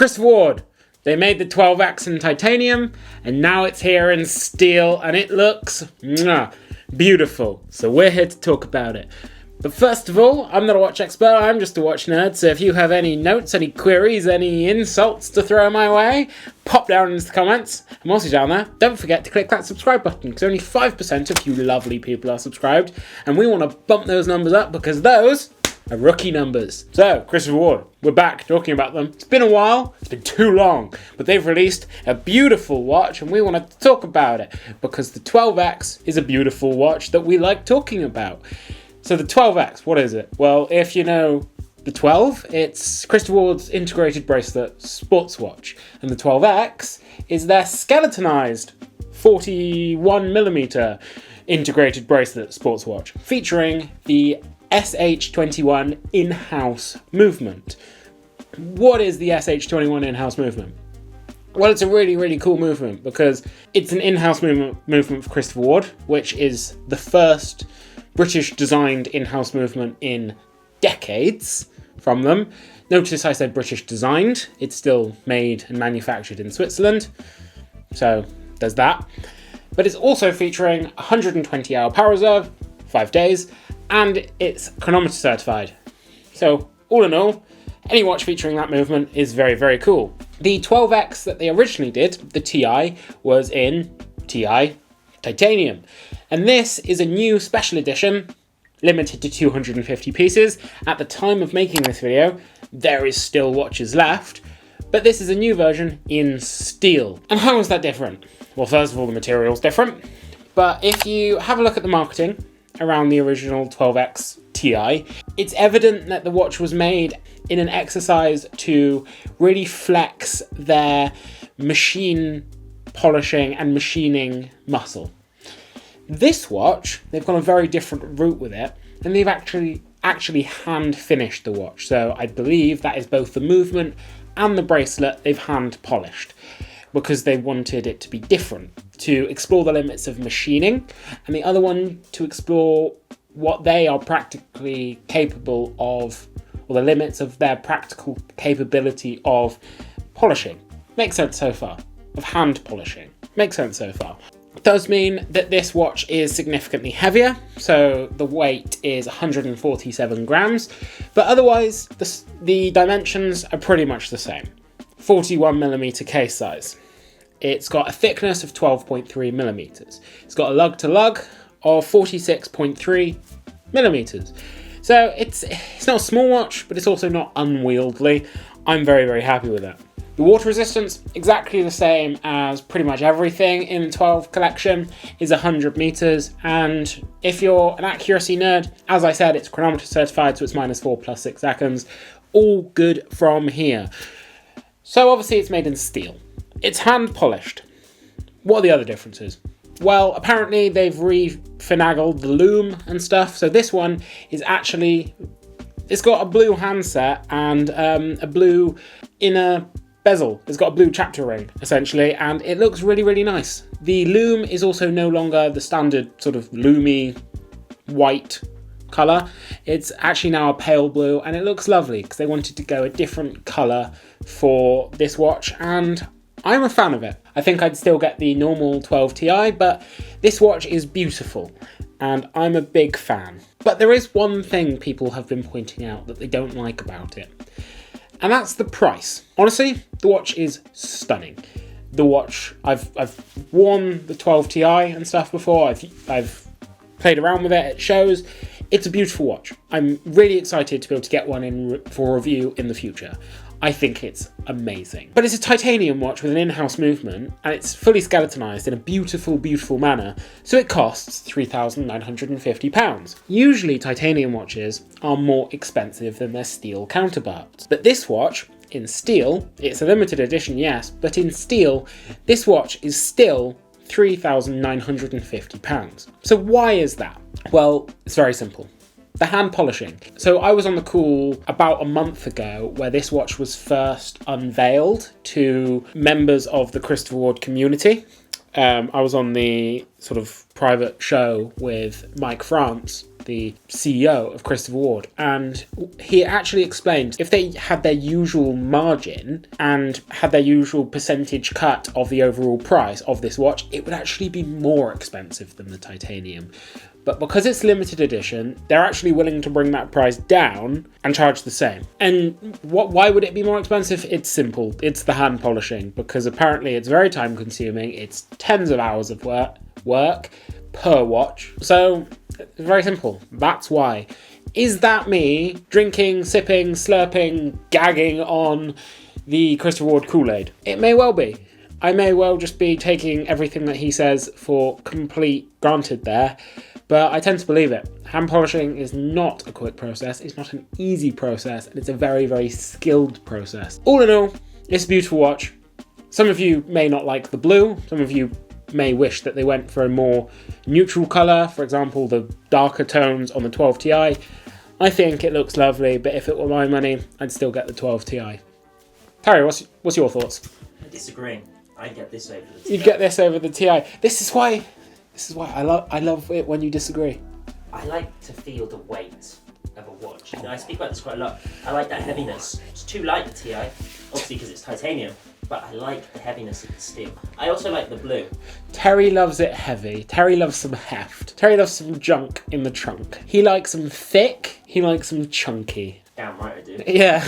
Christopher Ward. They made the 12X in titanium, and now it's here in steel, and it looks beautiful. So we're here to talk about it. But first of all, I'm not a watch expert, I'm just a watch nerd, so if you have any notes, any queries, any insults to throw my way, pop down into the comments. I'm also down there. Don't forget to click that subscribe button, because only 5% of you lovely people are subscribed, and we want to bump those numbers up because those are rookie numbers. So, Christopher Ward, we're back talking about them. It's been a while, it's been too long, but they've released a beautiful watch and we want to talk about it because the 12X is a beautiful watch that we like talking about. So the 12X, what is it? Well, if you know the 12, it's Christopher Ward's integrated bracelet sports watch, and the 12X is their skeletonized 41mm integrated bracelet sports watch, featuring the H21 in-house movement. What is the H21 in-house movement? Well, it's a really, really cool movement because it's an in-house movement for Christopher Ward, which is the first British-designed in-house movement in decades from them. Notice I said British-designed. It's still made and manufactured in Switzerland. So there's that. But it's also featuring 120-hour power reserve, 5 days, and it's chronometer certified. So all in all, any watch featuring that movement is very, very cool. The 12X that they originally did, the TI, was in TI titanium. And this is a new special edition, limited to 250 pieces. At the time of making this video, there is still watches left, but this is a new version in steel. And how is that different? Well, first of all, the material's different, but if you have a look at the marketing around the original 12X TI, it's evident that the watch was made in an exercise to really flex their machine polishing and machining muscle. This watch, they've gone a very different route with it, and they've actually hand finished the watch. So I believe that is both the movement and the bracelet they've hand polished because they wanted it to be different, to explore the limits of machining, and the other one to explore what they are practically capable of, or the limits of their practical capability of polishing. Makes sense so far. Of hand polishing. Makes sense so far. It does mean that this watch is significantly heavier, so the weight is 147 grams, but otherwise the dimensions are pretty much the same. 41mm case size. It's got a thickness of 12.3mm. It's got a lug to lug of 46.3mm. So it's not a small watch, but it's also not unwieldy. I'm very, very happy with that. The water resistance, exactly the same as pretty much everything in the 12 collection, is 100 meters. And if you're an accuracy nerd, as I said, it's chronometer certified, so it's -4 + 6 seconds. All good from here. So obviously it's made in steel. It's hand polished. What are the other differences? Well, apparently they've refinagled the loom and stuff. So this one is actually, it's got a blue handset and a blue inner bezel. It's got a blue chapter ring, essentially, and it looks really, really nice. The loom is also no longer the standard sort of loomy white colour. It's actually now a pale blue, and it looks lovely because they wanted to go a different colour for this watch, and I'm a fan of it. I think I'd still get the normal 12 Ti, but this watch is beautiful, and I'm a big fan. But there is one thing people have been pointing out that they don't like about it, and that's the price. Honestly, the watch is stunning. The watch, I've worn the 12 Ti and stuff before. I've played around with it at shows. It's a beautiful watch. I'm really excited to be able to get one in for review in the future. I think it's amazing. But it's a titanium watch with an in-house movement, and it's fully skeletonized in a beautiful, beautiful manner, so it costs £3,950. Usually titanium watches are more expensive than their steel counterparts. But this watch, in steel, it's a limited edition, yes, but in steel, this watch is still £3,950. So why is that? Well, it's very simple. The hand polishing. So I was on the call about a month ago where this watch was first unveiled to members of the Christopher Ward community. I was on the sort of private show with Mike France, the CEO of Christopher Ward, and he actually explained if they had their usual margin and had their usual percentage cut of the overall price of this watch, it would actually be more expensive than the titanium. But because it's limited edition, they're actually willing to bring that price down and charge the same. And why would it be more expensive? It's simple. It's the hand polishing, because apparently it's very time consuming. It's tens of hours of work per watch. So it's very simple. That's why. Is that me drinking, sipping, slurping, gagging on the Christopher Ward Kool-Aid? It may well be. I may well just be taking everything that he says for complete granted there. But I tend to believe it. Hand polishing is not a quick process, it's not an easy process, and it's a very, very skilled process. All in all, it's a beautiful watch. Some of you may not like the blue, some of you may wish that they went for a more neutral colour, for example, the darker tones on the 12 Ti. I think it looks lovely, but if it were my money, I'd still get the 12 Ti. Terry, what's your thoughts? I disagree. I'd get this over the Ti. You'd get this over the Ti. This is why I love it when you disagree. I like to feel the weight of a watch. You know, I speak about this quite a lot. I like that heaviness. It's too light, the Ti, obviously because it's titanium, but I like the heaviness of the steel. I also like the blue. Terry loves it heavy. Terry loves some heft. Terry loves some junk in the trunk. He likes them thick. He likes them chunky. Damn right I do. Yeah,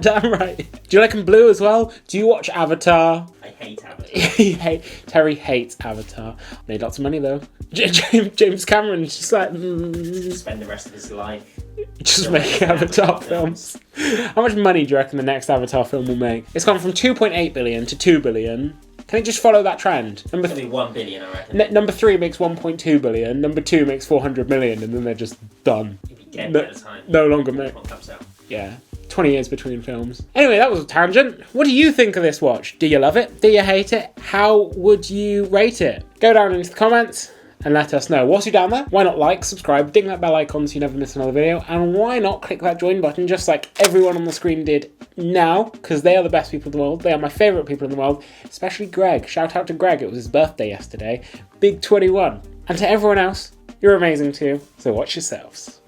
damn right. Do you like them blue as well? Do you watch Avatar? I hate Avatar. Terry hates Avatar. Made lots of money though. James Cameron's just like... Spend the rest of his life just make Avatar films. How much money do you reckon the next Avatar film will make? It's gone from 2.8 billion to 2 billion. Can it just follow that trend? It's going to be 1 billion, I reckon. Number 3 makes 1.2 billion. Number 2 makes 400 million, and then they're just done. You'll be dead by the time no longer make. one comes out. Yeah. 20 years between films. Anyway, that was a tangent. What do you think of this watch? Do you love it? Do you hate it? How would you rate it? Go down into the comments and let us know. Whilst you're down there, why not like, subscribe, ding that bell icon so you never miss another video, and why not click that join button just like everyone on the screen did now, because they are the best people in the world. They are my favourite people in the world, especially Greg. Shout out to Greg, it was his birthday yesterday. Big 21. And to everyone else, you're amazing too, so watch yourselves.